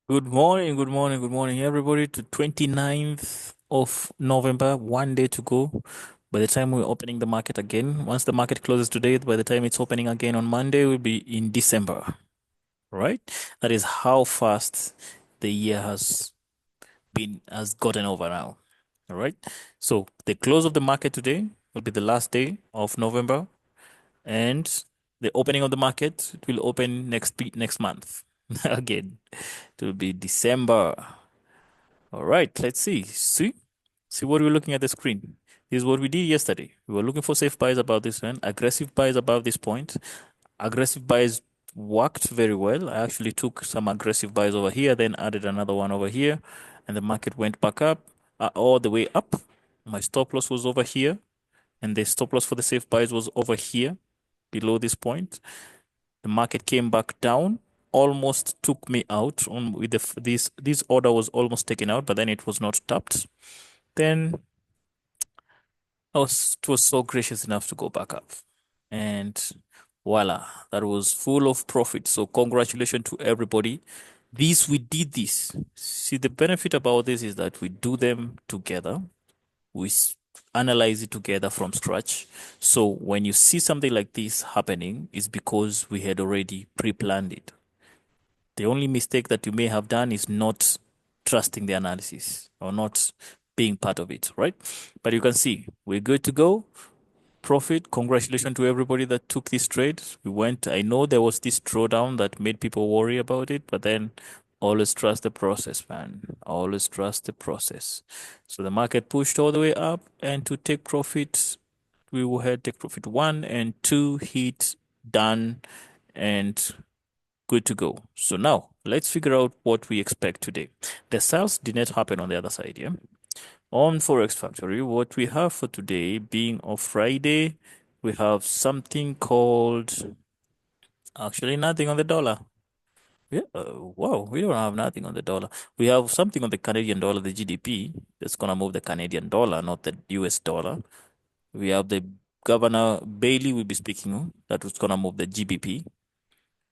Good morning, good morning, good morning, everybody, to 29th of November, one day to go. By the time we're opening the market again, once the market closes today, by the time it's opening again on Monday, we'll be in December, right? That is how fast the year has gotten over now. All right. So the close of the market today will be the last day of November, and the opening of the market it will open next month again. It will be December. All right, let's see. See what we're looking at the screen. This is what we did yesterday. We were looking for safe buys above this one, aggressive buys above this point. Aggressive buys worked very well. I actually took some aggressive buys over here, then added another one over here, and the market went back up, all the way up. My stop loss was over here, and the stop loss for the safe buys was over here, below this point. The market came back down, almost took me out on with this order was almost taken out, but then it was not tapped. Then it was so gracious enough to go back up. And voila, that was full of profit. So congratulations to everybody. We did this. See, the benefit about this is that we do them together. Analyze it together from scratch. So when you see something like this happening, it's because we had already pre-planned it. The only mistake that you may have done is not trusting the analysis or not being part of it, right? But you can see we're good to go. Profit. Congratulations to everybody that took this trade. I know there was this drawdown that made people worry about it, but then always trust the process, man. Always trust the process. So the market pushed all the way up, and to take profit, we will head take profit one and two, hit, done, and good to go. So now let's figure out what we expect today. The sales did not happen on the other side, yeah? On Forex Factory, what we have for today, being of Friday, we have something called actually nothing on the dollar. Yeah, wow, we don't have nothing on the dollar. We have something on the Canadian dollar, the GDP, that's gonna move the Canadian dollar, not the US dollar. We have the Governor Bailey will be speaking on, that was gonna move the GBP.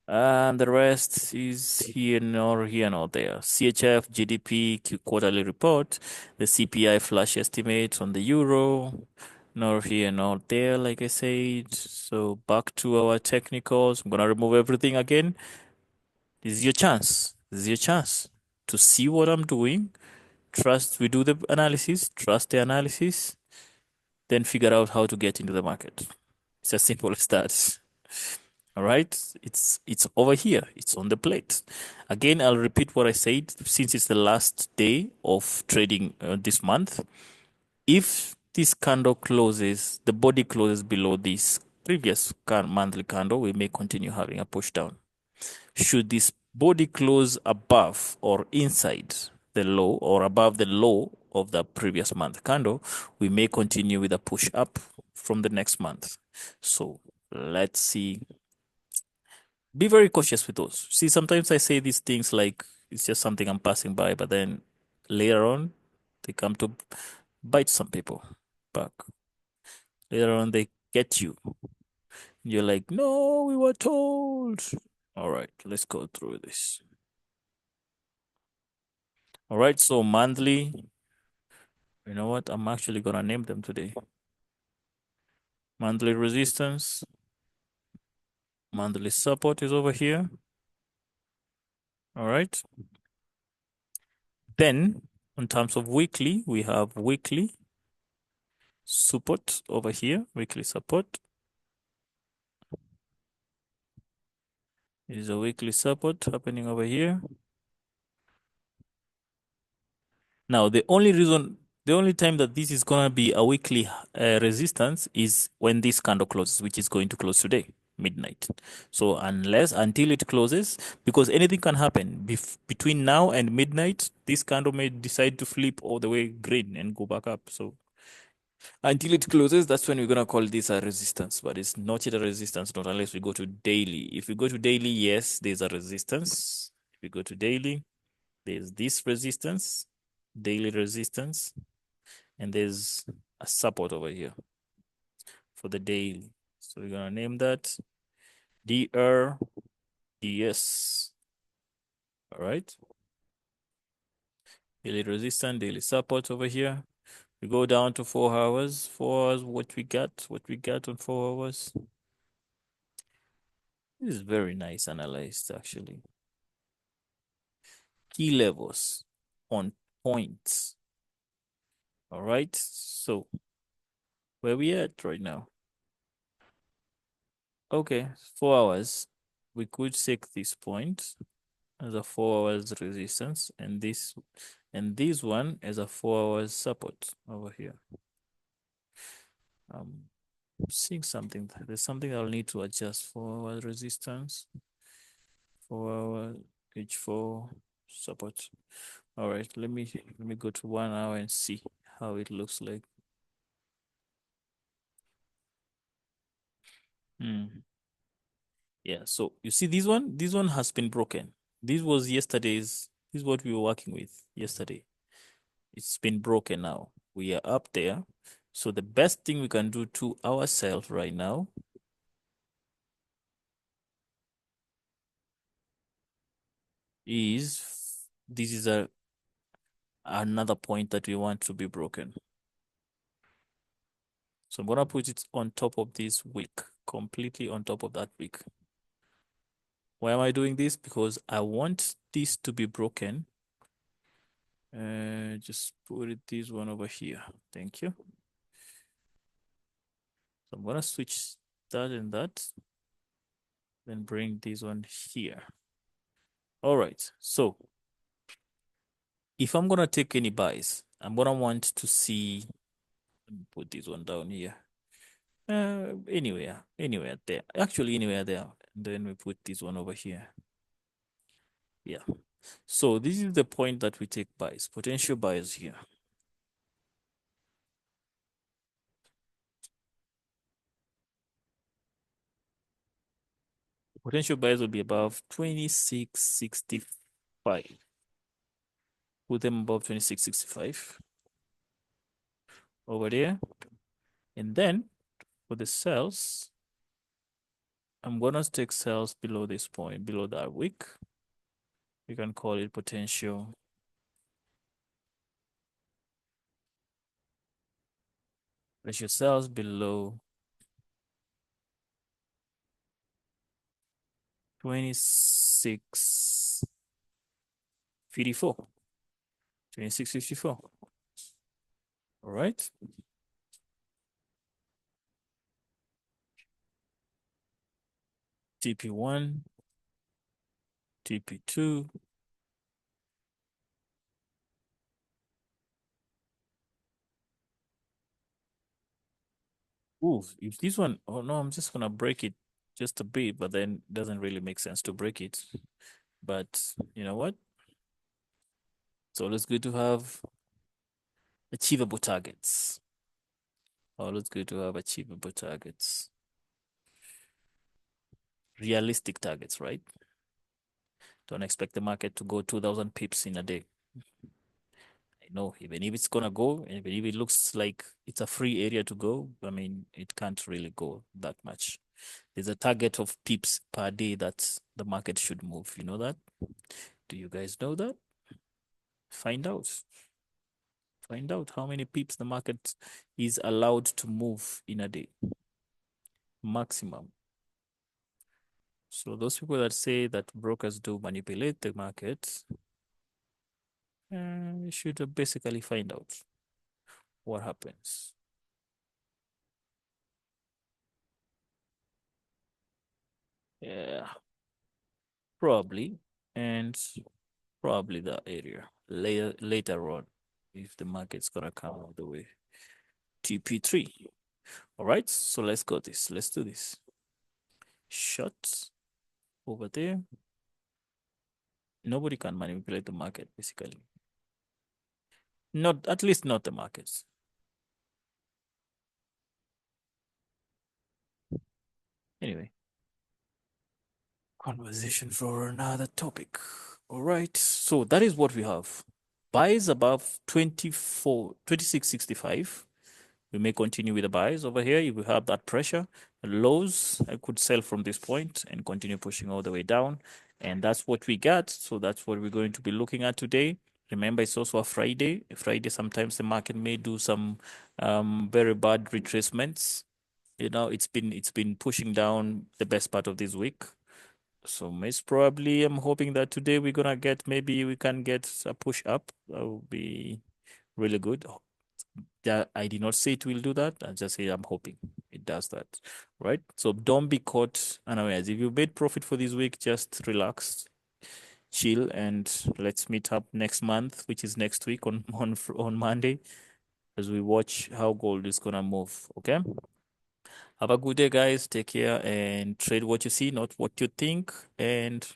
And the rest is here nor there. CHF, GDP, quarterly report, the CPI flash estimates on the euro, nor here nor there, like I said. So back to our technicals. I'm gonna remove everything again. This is your chance. This is your chance to see what I'm doing. We do the analysis, trust the analysis, then figure out how to get into the market. It's as simple as that. All right, it's over here. It's on the plate. Again, I'll repeat what I said since it's the last day of trading this month. If this candle closes, the body closes below this previous monthly candle, we may continue having a push down. Should this body close above or inside the low or above the low of the previous month candle, we may continue with a push up from the next month. So let's see, be very cautious with those. See, sometimes I say these things like it's just something I'm passing by, but then later on they come to bite some people back. Later on they get you. You're like, no, we were told. All right, let's go through this. All right, so monthly, you know what? I'm actually gonna name them today. Monthly resistance, monthly support is over here. All right. Then, in terms of weekly, we have weekly support over here, weekly support. Is a weekly support happening over here. Now, the only time that this is going to be a weekly resistance is when this candle closes, which is going to close today, midnight. So until it closes, because anything can happen between now and midnight, this candle may decide to flip all the way green and go back up. So until it closes, that's when we're going to call this a resistance, but it's not yet a resistance, not unless we go to daily. If we go to daily, yes, there's a resistance. If we go to daily, there's this resistance, daily resistance, and there's a support over here for the daily. So we're gonna name that DRDS. All right. Daily resistance, daily support over here. We go down to 4 hours. 4 hours, what we got on 4 hours. This is very nice analyzed, actually. Key levels on points. All right. So where we at right now? Okay, 4 hours. We could take this point as a 4 hours resistance, and this one as a 4 hours support over here. Seeing something. There's something I'll need to adjust. 4 hours resistance. 4 hour H4 support. All right, let me go to 1 hour and see how it looks like. Yeah, so you see this one has been broken. This was yesterday's, this is what we were working with yesterday. It's been broken now. We are up there. So the best thing we can do to ourselves right now is this is another point that we want to be broken. So I'm gonna put it on top of this wick, completely on top of that wick. Why am I doing this? Because I want this to be broken. Just put it this one over here. Thank you. So I'm gonna switch that and that, then bring this one here. All right, so if I'm gonna take any buys, I'm gonna want to see, let me put this one down here. Anywhere there. Actually, anywhere there. And then we put this one over here. Yeah. So this is the point that we take buys, potential buys here. Potential buys will be above 26.65. Put them above 26.65 over there. And then for the sells, I'm gonna take sells below this point, below that wick. You can call it potential. Potential sells below 26.54. 26.54. All right. TP1, TP2. Ooh, if this one, oh no, I'm just gonna break it just a bit, but then it doesn't really make sense to break it. But you know what? It's always good to have achievable targets. Always good to have achievable targets. Realistic targets, right? Don't expect the market to go 2,000 pips in a day. I know, even if it's gonna go, even if it looks like it's a free area to go, I mean, it can't really go that much. There's a target of pips per day that the market should move. You know that? Do you guys know that? Find out. Find out how many pips the market is allowed to move in a day. Maximum. So those people that say that brokers do manipulate the market, you should basically find out what happens. Yeah, probably. And probably that area later on, if the market's gonna come all the way. TP3. All right, so let's go this. Let's do this. Shots over there. Nobody can manipulate the market, basically. Not, at least not the markets. Anyway, conversation for another topic. All right, so that is what we have. Buys above 26.65. We may continue with the buys over here if we have that pressure. Lows, I could sell from this point and continue pushing all the way down. And that's what we got. So that's what we're going to be looking at today. Remember, it's also a Friday. Friday, sometimes the market may do some very bad retracements. It's been pushing down the best part of this week. So most probably, I'm hoping that today maybe we can get a push up. That would be really good. I did not say it will do that. I just say I'm hoping it does that, right? So don't be caught unawares. If you made profit for this week, just relax, chill, and let's meet up next month, which is next week on Monday, as we watch how gold is gonna move. Okay. Have a good day, guys. Take care and trade what you see, not what you think. And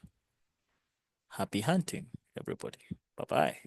happy hunting, everybody. Bye bye.